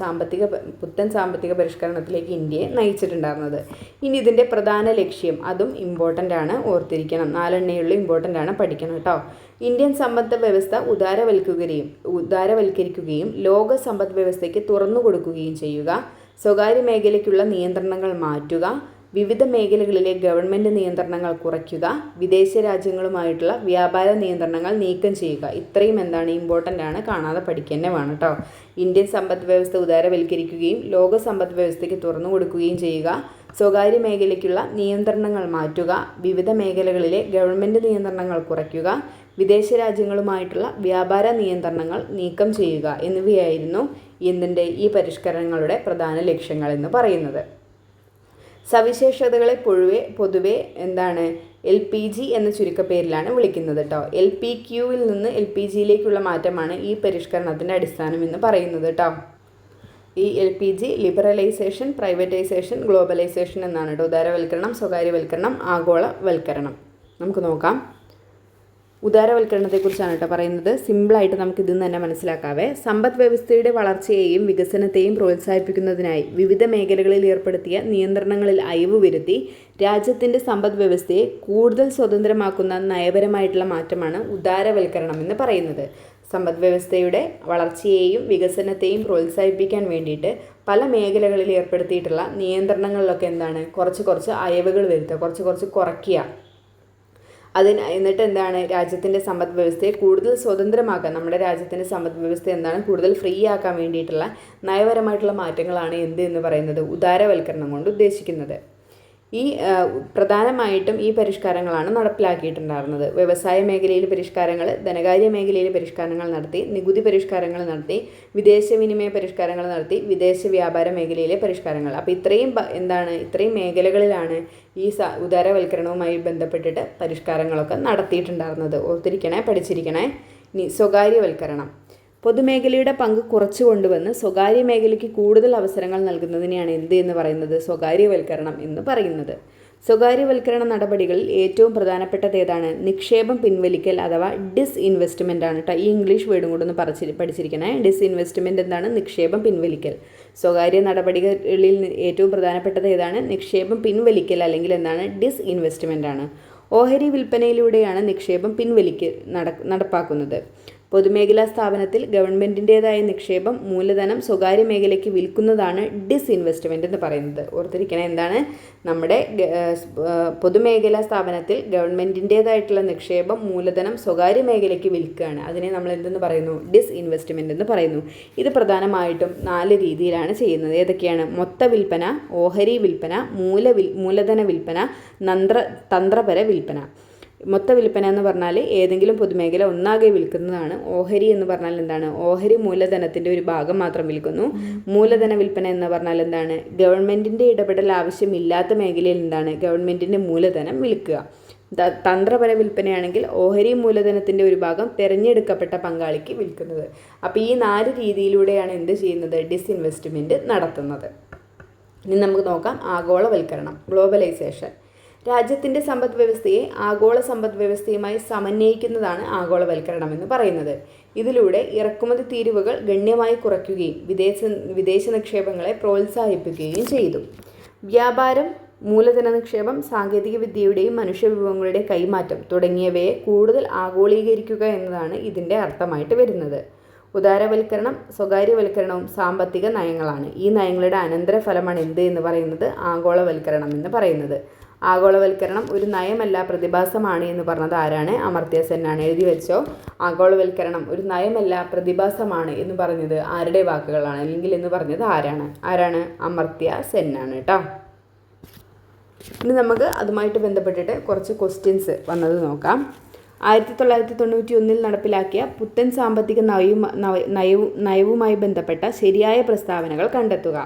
A: പുത്തൻ സാമ്പത്തിക പരിഷ്കരണത്തിലേക്ക് ഇന്ത്യയെ നയിച്ചിട്ടുണ്ടായിരുന്നത്. ഇനി ഇതിൻ്റെ പ്രധാന ലക്ഷ്യം, അതും ഇമ്പോർട്ടൻ്റ് ആണ്, ഓർത്തിരിക്കണം. 4 എണ്ണയുള്ള ഇമ്പോർട്ടൻ്റ് ആണ്, പഠിക്കണം കേട്ടോ. ഇന്ത്യൻ സമ്പദ് വ്യവസ്ഥ ഉദാരവൽക്കരിക്കുകയും ലോക സമ്പദ് വ്യവസ്ഥയ്ക്ക് തുറന്നു കൊടുക്കുകയും ചെയ്യുക. സ്വകാര്യ മേഖലയ്ക്കുള്ള നിയന്ത്രണങ്ങൾ മാറ്റുക. വിവിധ മേഖലകളിലെ ഗവൺമെൻറ് നിയന്ത്രണങ്ങൾ കുറയ്ക്കുക. വിദേശ രാജ്യങ്ങളുമായിട്ടുള്ള വ്യാപാര നിയന്ത്രണങ്ങൾ നീക്കം ചെയ്യുക. ഇത്രയും എന്താണ് ഇമ്പോർട്ടൻ്റ് ആണ്, കാണാതെ പഠിക്കുക വേണം കേട്ടോ. ഇന്ത്യൻ സമ്പദ് വ്യവസ്ഥ ഉദാരവൽക്കരിക്കുകയും ലോക സമ്പദ് വ്യവസ്ഥയ്ക്ക് തുറന്നു കൊടുക്കുകയും ചെയ്യുക. സ്വകാര്യ മേഖലയ്ക്കുള്ള നിയന്ത്രണങ്ങൾ മാറ്റുക. വിവിധ മേഖലകളിലെ ഗവൺമെൻറ് നിയന്ത്രണങ്ങൾ കുറയ്ക്കുക. വിദേശ രാജ്യങ്ങളുമായിട്ടുള്ള വ്യാപാര നിയന്ത്രണങ്ങൾ നീക്കം ചെയ്യുക എന്നിവയായിരുന്നു ഈ പരിഷ്കരണങ്ങളുടെ പ്രധാന ലക്ഷ്യങ്ങൾ എന്ന് പറയുന്നത്. സവിശേഷതകളെ പൊതുവെ എന്താണ് LPG എന്ന ചുരുക്കപ്പേരിലാണ് വിളിക്കുന്നത് കേട്ടോ. LPQവിൽ നിന്ന് LPGയിലേക്കുള്ള മാറ്റമാണ് ഈ പരിഷ്കരണത്തിൻ്റെ അടിസ്ഥാനം എന്ന് പറയുന്നത് കേട്ടോ. ഈ LPG ലിബറലൈസേഷൻ, പ്രൈവറ്റൈസേഷൻ, ഗ്ലോബലൈസേഷൻ എന്നാണ് കേട്ടോ. ഉദാരവൽക്കരണം, സ്വകാര്യവൽക്കരണം, ആഗോളവൽക്കരണം. നമുക്ക് നോക്കാം. ഉദാരവൽക്കരണത്തെക്കുറിച്ചാണ് കേട്ടോ പറയുന്നത്. സിമ്പിളായിട്ട് നമുക്ക് ഇതിൽ നിന്ന് തന്നെ മനസ്സിലാക്കാവേ. സമ്പദ് വ്യവസ്ഥയുടെ വളർച്ചയെയും വികസനത്തെയും പ്രോത്സാഹിപ്പിക്കുന്നതിനായി വിവിധ മേഖലകളിൽ ഏർപ്പെടുത്തിയ നിയന്ത്രണങ്ങളിൽ അയവ് വരുത്തി രാജ്യത്തിൻ്റെ സമ്പദ് വ്യവസ്ഥയെ കൂടുതൽ സ്വതന്ത്രമാക്കുന്ന നയപരമായിട്ടുള്ള മാറ്റമാണ് ഉദാരവൽക്കരണം എന്ന് പറയുന്നത്. സമ്പദ് വ്യവസ്ഥയുടെ വളർച്ചയെയും വികസനത്തെയും പ്രോത്സാഹിപ്പിക്കാൻ വേണ്ടിയിട്ട് പല മേഖലകളിൽ ഏർപ്പെടുത്തിയിട്ടുള്ള നിയന്ത്രണങ്ങളിലൊക്കെ എന്താണ് കുറച്ച് അയവുകൾ വരുത്തുക, കുറച്ച് കുറയ്ക്കുക. എന്നിട്ട് എന്താണ് രാജ്യത്തിൻ്റെ സമ്പദ് വ്യവസ്ഥയെ കൂടുതൽ സ്വതന്ത്രമാക്കാൻ, നമ്മുടെ രാജ്യത്തിൻ്റെ സമ്പദ് വ്യവസ്ഥ എന്താണ് കൂടുതൽ ഫ്രീ ആക്കാൻ വേണ്ടിയിട്ടുള്ള നയപരമായിട്ടുള്ള മാറ്റങ്ങളാണ് എന്ന് പറയുന്നത് ഉദാരവൽക്കരണം കൊണ്ട് ഉദ്ദേശിക്കുന്നത്. പ്രധാനമായിട്ടും ഈ പരിഷ്കാരങ്ങളാണ് നടപ്പിലാക്കിയിട്ടുണ്ടായിരുന്നത്. വ്യവസായ മേഖലയിൽ പരിഷ്കാരങ്ങൾ, ധനകാര്യ മേഖലയിൽ പരിഷ്കാരങ്ങൾ നടത്തി, നികുതി പരിഷ്കാരങ്ങൾ നടത്തി, വിദേശ വിനിമയ പരിഷ്കാരങ്ങൾ നടത്തി, വിദേശ വ്യാപാര മേഖലയിലെ പരിഷ്കാരങ്ങൾ. അപ്പോൾ ഇത്രയും മേഖലകളിലാണ് ഈ ഉദാരവൽക്കരണവുമായി ബന്ധപ്പെട്ടിട്ട് പരിഷ്കാരങ്ങളൊക്കെ നടത്തിയിട്ടുണ്ടായിരുന്നത്. ഓർത്തിരിക്കണേ, പഠിച്ചിരിക്കണേ. ഇനി സ്വകാര്യവൽക്കരണം. പൊതുമേഖലയുടെ പങ്ക് കുറച്ചു കൊണ്ടുവന്ന് സ്വകാര്യ മേഖലയ്ക്ക് കൂടുതൽ അവസരങ്ങൾ നൽകുന്നതിനെയാണ് എന്ന് പറയുന്നത് സ്വകാര്യവൽക്കരണം എന്ന് പറയുന്നത്. സ്വകാര്യവൽക്കരണ നടപടികളിൽ ഏറ്റവും പ്രധാനപ്പെട്ടത് ഏതാണ്? നിക്ഷേപം പിൻവലിക്കൽ അഥവാ ഡിസ്ഇൻവെസ്റ്റ്മെൻ്റ് ആണ് കേട്ടോ. ഈ ഇംഗ്ലീഷ് വേർഡും കൂടെ ഒന്ന് പഠിച്ചിരിക്കണേ. ഡിസ്ഇൻവെസ്റ്റ്മെൻ്റ് എന്താണ്? നിക്ഷേപം പിൻവലിക്കൽ. സ്വകാര്യ നടപടികളിൽ ഏറ്റവും പ്രധാനപ്പെട്ടത് ഏതാണ്? നിക്ഷേപം പിൻവലിക്കൽ അല്ലെങ്കിൽ എന്താണ്? ഡിസ്ഇൻവെസ്റ്റ്മെൻ്റ് ആണ്. ഓഹരി വിൽപ്പനയിലൂടെയാണ് നിക്ഷേപം നടപ്പാക്കുന്നത്. പൊതുമേഖലാ സ്ഥാപനത്തിൽ ഗവൺമെൻറ്റിൻ്റേതായ നിക്ഷേപം മൂലധനം സ്വകാര്യ മേഖലയ്ക്ക് വിൽക്കുന്നതാണ് ഡിസ്ഇൻവെസ്റ്റ്മെൻറ്റ് എന്ന് പറയുന്നത്. ഓർത്തിരിക്കണേ, എന്താണ്? നമ്മുടെ പൊതുമേഖലാ സ്ഥാപനത്തിൽ ഗവൺമെൻറ്റിൻ്റേതായിട്ടുള്ള നിക്ഷേപം മൂലധനം സ്വകാര്യ മേഖലയ്ക്ക് വിൽക്കുകയാണ്. അതിനെ നമ്മൾ എന്തെന്ന് പറയുന്നു? ഡിസ്ഇൻവെസ്റ്റ്മെൻറ്റ് എന്ന് പറയുന്നു. ഇത് പ്രധാനമായിട്ടും 4 രീതിയിലാണ് ചെയ്യുന്നത്. ഏതൊക്കെയാണ്? മൊത്ത വിൽപ്പന, ഓഹരി വിൽപ്പന, മൂലധന വിൽപ്പന, തന്ത്രപര വിൽപ്പന. മൊത്ത വിൽപ്പന എന്ന് പറഞ്ഞാൽ ഏതെങ്കിലും പൊതുമേഖല ഒന്നാകെ വിൽക്കുന്നതാണ്. ഓഹരി എന്ന് പറഞ്ഞാൽ എന്താണ്? ഓഹരി മൂലധനത്തിൻ്റെ ഒരു ഭാഗം മാത്രം വിൽക്കുന്നു. മൂലധന വിൽപ്പന എന്ന് പറഞ്ഞാൽ എന്താണ്? ഗവൺമെൻറ്റിൻ്റെ ഇടപെടൽ ആവശ്യമില്ലാത്ത മേഖലയിൽ എന്താണ്? ഗവൺമെൻറ്റിൻ്റെ മൂലധനം വിൽക്കുക. തന്ത്രപര വിൽപ്പനയാണെങ്കിൽ ഓഹരി മൂലധനത്തിൻ്റെ ഒരു ഭാഗം തിരഞ്ഞെടുക്കപ്പെട്ട പങ്കാളിക്ക് വിൽക്കുന്നത്. അപ്പോൾ ഈ 4 രീതിയിലൂടെയാണ് എന്ത് ചെയ്യുന്നത്? ഡിസ്ഇൻവെസ്റ്റ്മെൻറ്റ് നടത്തുന്നത്. ഇനി നമുക്ക് നോക്കാം ആഗോളവൽക്കരണം, ഗ്ലോബലൈസേഷൻ. രാജ്യത്തിൻ്റെ സമ്പദ് വ്യവസ്ഥയെ ആഗോള സമ്പദ് വ്യവസ്ഥയുമായി സമന്വയിക്കുന്നതാണ് ആഗോളവൽക്കരണം എന്ന് പറയുന്നത്. ഇതിലൂടെ ഇറക്കുമതി തീരുവകൾ ഗണ്യമായി കുറയ്ക്കുകയും വിദേശ നിക്ഷേപങ്ങളെ പ്രോത്സാഹിപ്പിക്കുകയും ചെയ്തു. വ്യാപാരം, മൂലധന നിക്ഷേപം, സാങ്കേതിക വിദ്യയുടെയും മനുഷ്യവിഭവങ്ങളുടെ കൈമാറ്റം തുടങ്ങിയവയെ കൂടുതൽ ആഗോളീകരിക്കുക എന്നതാണ് ഇതിൻ്റെ അർത്ഥമായിട്ട് വരുന്നത്. ഉദാരവൽക്കരണം, സ്വകാര്യവൽക്കരണവും സാമ്പത്തിക നയങ്ങളാണ്. ഈ നയങ്ങളുടെ അനന്തരഫലമാണ് എന്ത് എന്ന് പറയുന്നത്? ആഗോളവൽക്കരണം എന്ന് പറയുന്നത്. ആഗോളവൽക്കരണം ഒരു നയമല്ല, പ്രതിഭാസമാണ് എന്ന് പറഞ്ഞത് ആരാണ്? അമർത്യ സെന്നാണ്. എഴുതി വെച്ചോ. ആഗോളവൽക്കരണം ഒരു നയമല്ല, പ്രതിഭാസമാണ് എന്ന് പറഞ്ഞത് ആരുടെ വാക്കുകളാണ്? അല്ലെങ്കിൽ എന്ന് പറഞ്ഞത് ആരാണ്? അമർത്യ സെന്നാണ് കേട്ടോ. ഇനി നമുക്ക് അതുമായിട്ട് ബന്ധപ്പെട്ടിട്ട് കുറച്ച് ക്വസ്റ്റ്യൻസ് വന്നത് നോക്കാം. 1991 നടപ്പിലാക്കിയ പുത്തൻ സാമ്പത്തിക നയവുമായി ബന്ധപ്പെട്ട ശരിയായ പ്രസ്താവനകൾ കണ്ടെത്തുക.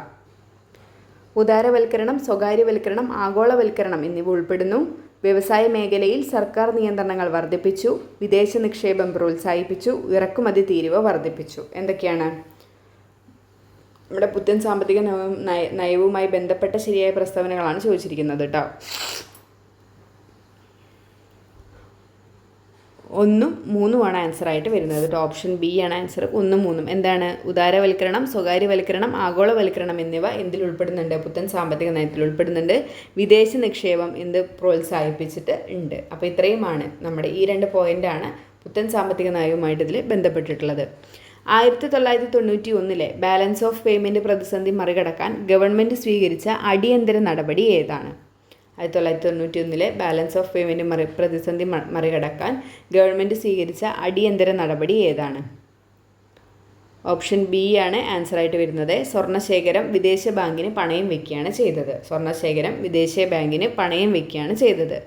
A: ഉദാരവൽക്കരണം, സ്വകാര്യവൽക്കരണം, ആഗോളവൽക്കരണം എന്നിവ ഉൾപ്പെടുന്നു. വ്യവസായ മേഖലയിൽ സർക്കാർ നിയന്ത്രണങ്ങൾ വർദ്ധിപ്പിച്ചു. വിദേശ നിക്ഷേപം പ്രോത്സാഹിപ്പിച്ചു. ഇറക്കുമതി തീരുവ വർദ്ധിപ്പിച്ചു. എന്തൊക്കെയാണ് നമ്മുടെ പുത്തൻ സാമ്പത്തിക നയവുമായി ബന്ധപ്പെട്ട ശരിയായ പ്രസ്താവനകളാണ് ചോദിച്ചിരിക്കുന്നത് കേട്ടോ. 1ഉം 3ഉമാണ് ആൻസറായിട്ട് വരുന്നത് കേട്ടോ. ഓപ്ഷൻ ബി ആണ് ആൻസർ. 1ഉം 3ഉം എന്താണ്? ഉദാരവൽക്കരണം, സ്വകാര്യവൽക്കരണം, ആഗോളവൽക്കരണം എന്നിവ എന്തിൽ ഉൾപ്പെടുന്നുണ്ട്? പുത്തൻ സാമ്പത്തിക നയത്തിൽ ഉൾപ്പെടുന്നുണ്ട്. വിദേശ നിക്ഷേപം പ്രോത്സാഹിപ്പിച്ചിട്ട് ഉണ്ട്. അപ്പോൾ ഇത്രയുമാണ് നമ്മുടെ ഈ 2 പോയിൻ്റാണ് പുത്തൻ സാമ്പത്തിക നയവുമായിട്ട് ഇതിൽ ബന്ധപ്പെട്ടിട്ടുള്ളത്. 1991 ബാലൻസ് ഓഫ് പേയ്മെൻറ്റ് പ്രതിസന്ധി മറികടക്കാൻ ഗവൺമെൻറ് സ്വീകരിച്ച അടിയന്തര നടപടി ഏതാണ്? 1991 ബാലൻസ് ഓഫ് പേയ്മെൻറ്റ് പ്രതിസന്ധി മറികടക്കാൻ ഗവൺമെൻറ് സ്വീകരിച്ച അടിയന്തര നടപടി ഏതാണ്? ഓപ്ഷൻ ബി ആണ് ആൻസറായിട്ട് വരുന്നത്. സ്വർണ്ണശേഖരം വിദേശ ബാങ്കിന് പണയം വയ്ക്കുകയാണ് ചെയ്തത്. സ്വർണ്ണശേഖരം വിദേശ ബാങ്കിന് പണയം വയ്ക്കുകയാണ് ചെയ്തത്.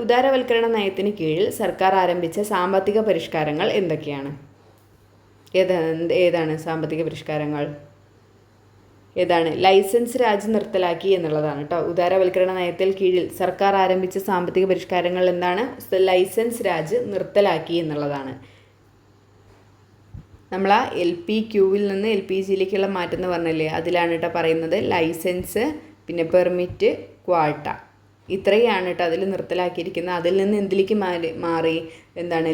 A: ഉദാരവൽക്കരണ നയത്തിന് കീഴിൽ സർക്കാർ ആരംഭിച്ച സാമ്പത്തിക പരിഷ്കാരങ്ങൾ എന്തൊക്കെയാണ്? ഏതാണ് സാമ്പത്തിക പരിഷ്കാരങ്ങൾ? ഏതാണ്? ലൈസൻസ് രാജ് നിർത്തലാക്കി എന്നുള്ളതാണ് കേട്ടോ. ഉദാരവൽക്കരണ നയത്തിൽ കീഴിൽ സർക്കാർ ആരംഭിച്ച സാമ്പത്തിക പരിഷ്കാരങ്ങൾ എന്താണ്? ലൈസൻസ് രാജ് നിർത്തലാക്കി എന്നുള്ളതാണ്. നമ്മൾ ആ LPQവിൽ നിന്ന് LPGയിലേക്കുള്ള മാറ്റം എന്ന് പറഞ്ഞില്ലേ, അതിലാണ് കേട്ടോ പറയുന്നത്. ലൈസൻസ്, പിന്നെ പെർമിറ്റ്, ക്വാട്ട, ഇത്രയാണ് കേട്ടോ അതിൽ നിർത്തലാക്കിയിരിക്കുന്നത്. അതിൽ നിന്ന് എന്തിലേക്ക് മാറി? എന്താണ്?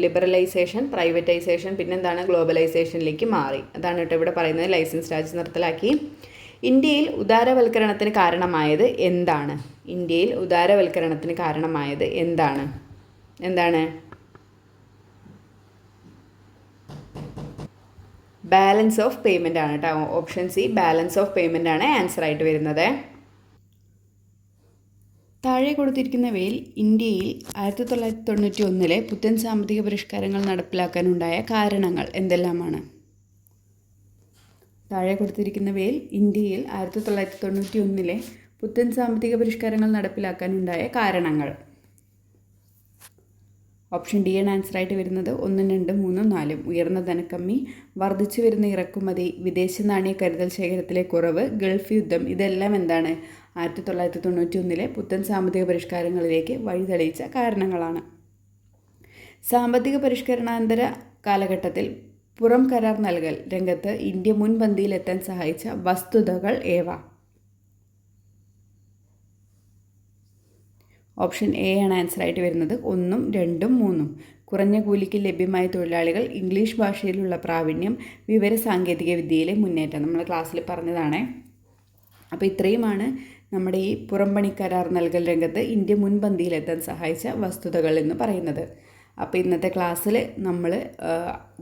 A: ലിബറലൈസേഷൻ, പ്രൈവറ്റൈസേഷൻ, പിന്നെന്താണ്? ഗ്ലോബലൈസേഷനിലേക്ക് മാറി. അതാണ് കേട്ടോ ഇവിടെ പറയുന്നത്. ലൈസൻസ് രാജ് നിർത്തലാക്കി. ഇന്ത്യയിൽ ഉദാരവൽക്കരണത്തിന് കാരണമായത് എന്താണ്? ഇന്ത്യയിൽ ഉദാരവൽക്കരണത്തിന് കാരണമായത് എന്താണ്? ബാലൻസ് ഓഫ് പേയ്മെൻ്റ് ആണ് കേട്ടോ. Option C balance of payment ആണ് ആൻസറായിട്ട് വരുന്നത്. താഴെ കൊടുത്തിരിക്കുന്നവയിൽ ഇന്ത്യയിൽ 1991 പുത്തൻ സാമ്പത്തിക പരിഷ്കാരങ്ങൾ നടപ്പിലാക്കാനുണ്ടായ കാരണങ്ങൾ എന്തെല്ലാമാണ്? താഴെ കൊടുത്തിരിക്കുന്നവയിൽ ഇന്ത്യയിൽ 1991 പുത്തൻ സാമ്പത്തിക പരിഷ്കാരങ്ങൾ നടപ്പിലാക്കാനുണ്ടായ കാരണങ്ങൾ. ഓപ്ഷൻ ഡി ആണ് ആൻസറായിട്ട് വരുന്നത്. 1, 2, 3, 4. ഉയർന്ന ധനക്കമ്മി, വർദ്ധിച്ചു വരുന്ന ഇറക്കുമതി, വിദേശ നാണയ കരുതൽ ശേഖരത്തിലെ കുറവ്, ഗൾഫ് യുദ്ധം, ഇതെല്ലാം എന്താണ്? 1991 പുത്തൻ സാമ്പത്തിക പരിഷ്കാരങ്ങളിലേക്ക് വഴിതെളിയിച്ച കാരണങ്ങളാണ്. സാമ്പത്തിക പരിഷ്കരണാനന്തര കാലഘട്ടത്തിൽ പുറം കരാർ നൽകൽ രംഗത്ത് ഇന്ത്യ മുൻപന്തിയിലെത്താൻ സഹായിച്ച വസ്തുതകൾ ഏവ? ഓപ്ഷൻ എ ആണ് ആൻസറായിട്ട് വരുന്നത്. 1, 2, 3. കുറഞ്ഞ കൂലിക്ക് ലഭ്യമായ തൊഴിലാളികൾ, ഇംഗ്ലീഷ് ഭാഷയിലുള്ള പ്രാവീണ്യം, വിവര സാങ്കേതിക വിദ്യയിലെ മുന്നേറ്റം. നമ്മൾ ക്ലാസ്സിൽ പറഞ്ഞതാണ്. അപ്പോൾ ഇത്രയുമാണ് നമ്മുടെ ഈ പുറംപണി കരാർ നൽകൽ രംഗത്ത് ഇന്ത്യ മുൻപന്തിയിലെത്താൻ സഹായിച്ച വസ്തുതകൾ എന്ന് പറയുന്നത്. അപ്പോൾ ഇന്നത്തെ ക്ലാസ്സിൽ നമ്മൾ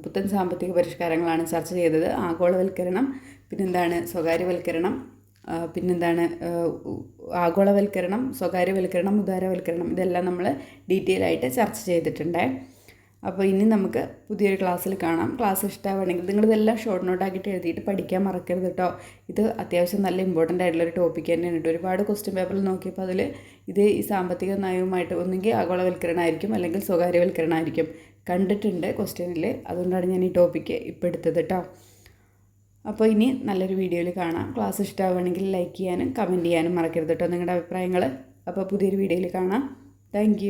A: പുത്തൻ സാമ്പത്തിക പരിഷ്കാരങ്ങളാണ് ചർച്ച ചെയ്തത്. ആഗോളവൽക്കരണം, പിന്നെന്താണ് സ്വകാര്യവൽക്കരണം, പിന്നെന്താണ് ആഗോളവൽക്കരണം, സ്വകാര്യവൽക്കരണം, ഉദാരവൽക്കരണം, ഇതെല്ലാം നമ്മൾ ഡീറ്റെയിൽ ആയിട്ട് ചർച്ച ചെയ്തിട്ടുണ്ട്. അപ്പോൾ ഇനി നമുക്ക് പുതിയൊരു ക്ലാസ്സിൽ കാണാം. ക്ലാസ് ഇഷ്ടമാണെങ്കിൽ നിങ്ങളിതെല്ലാം ഷോർട്ട് നോട്ടാക്കിയിട്ട് എഴുതിയിട്ട് പഠിക്കാൻ മറക്കരുത് കേട്ടോ. ഇത് അത്യാവശ്യം നല്ല ഇമ്പോർട്ടൻ്റ് ആയിട്ടുള്ളൊരു ടോപ്പിക്ക് തന്നെയാണ് കേട്ടോ. ഒരുപാട് ക്വസ്റ്റ്യൻ പേപ്പറിൽ നോക്കിയപ്പോൾ അതിൽ ഇത് ഈ സാമ്പത്തിക നയവുമായിട്ട് ഒന്നുകിൽ ആഗോളവൽക്കരണമായിരിക്കും അല്ലെങ്കിൽ സ്വകാര്യവൽക്കരണമായിരിക്കും കണ്ടിട്ടുണ്ട് ക്വസ്റ്റ്യനിൽ. അതുകൊണ്ടാണ് ഞാൻ ഈ ടോപ്പിക്ക് ഇപ്പോൾ എടുത്തത് കേട്ടോ. അപ്പോൾ ഇനി നല്ലൊരു വീഡിയോയിൽ കാണാം. ക്ലാസ് ഇഷ്ടമാവുകയാണെങ്കിൽ ലൈക്ക് ചെയ്യാനും കമൻറ്റ് ചെയ്യാനും മറക്കരുത് കേട്ടോ നിങ്ങളുടെ അഭിപ്രായങ്ങൾ. അപ്പോൾ പുതിയൊരു വീഡിയോയിൽ കാണാം. താങ്ക്